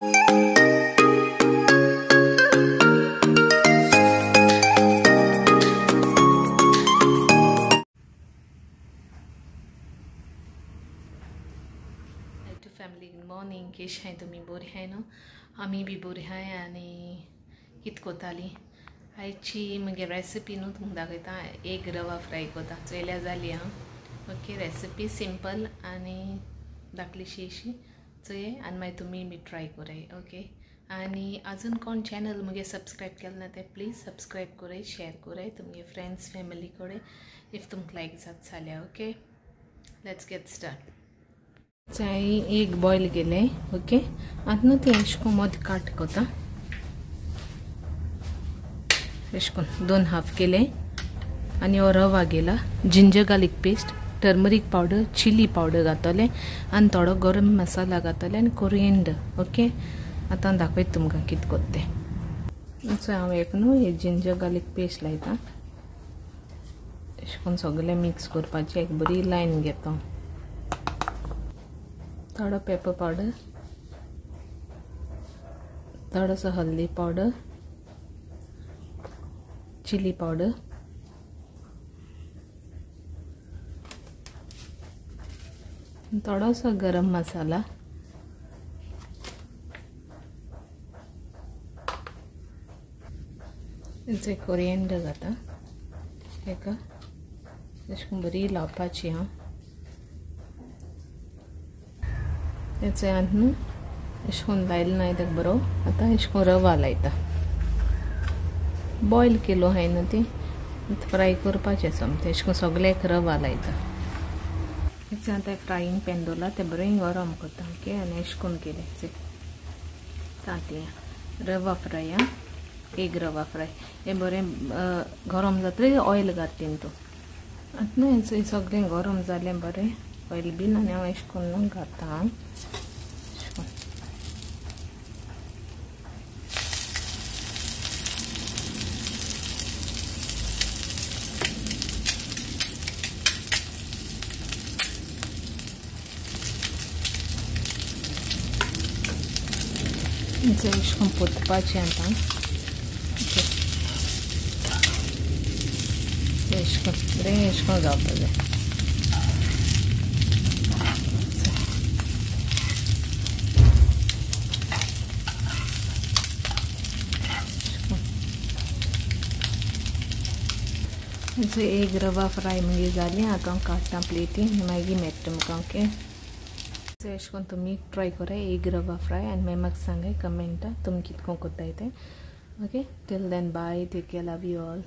Family good morning. केश हाय तुमी बरी हाय न्हू? आमी बी बरी हाय. आनी कित कोताली आयची मगे रेसिपी न्हू तुमकां दाखयता. एग रवा फ्राय कोता चोयल्या जाली हां. ओके, रेसिपी सिंपल आनी धाकलीशी अशी चोये आनी मागीर तुमी बी ट्राय कराय. ओके, आनी आजून कोण चॅनल मुगे सबस्क्रायब केलें ना ते प्लीज सबस्क्रायब कराय, शेअर कराय तुमगे फ्रेंड्स फॅमिली कडेन इफ तुमकां लायक जात जाल्यार. Okay, let's get start. चाय एक बॉयल केले. ओके, आतां न्हू ते एशको मोद काट कोता. एशकोन 2 हाफ केले आनी हो रवा गेला. Ginger garlic paste, turmeric powder, chilli powder घातले आनी थोडो गरम मसाला घातले आनी कोरिएंडर. ओके, आतां दाखयता तुमकां कित कोत्ते. सो हांव एक न्हू हे जिंजर गार्लिक पेस्ट लायता. एशकोन सगळें मिक्स करपाचें. एक बरी लायन घेता. थोड़ा पेपर पाउडर, थोड़ा सा हल्दी पाउडर, चिली पाउडर, थोड़ा सा गरम मसाला, इसे कोरिएंडर घाता. एका अशें बरी लावपाची हां. याचे आत न्हू एशकोन लायलो ना तेका बरो. आतां एशकोन रवा लायता. बॉयल केलो हाय न्हू ती फ्राय करपाचें सोमतें. एशकोन सगळ्याक रवा लायता. हेचे आतां फ्रायींग पॅन दवरला ते बरें गरम करता. ओके, आनी एशकोन केलें तांतयां रवा फ्राय. आं एग रवा फ्राय हे बरें गरम जातकीर ऑयल घात तितून. आतां न्हू हेचें सगळें गरम जालें बरें ऑयल बीन आनी हांव एशकोन न्हू घालता. एशकोन पोतपाचें आतां. एशकोन बरें एशकोन जावपा जाय. एग रवा फ्राय म्हणजे जाली. आतां हांव काडटा प्लेटीन मागीर मेळटा तुमकां. ओके, एशकोन तुमी ट्राय कराय एग रवा फ्राय आनी मागीर म्हाका सांगाय कमेंटा तुमी कितको कोत्ताय तें. Okay, till then bye, take care, love you all.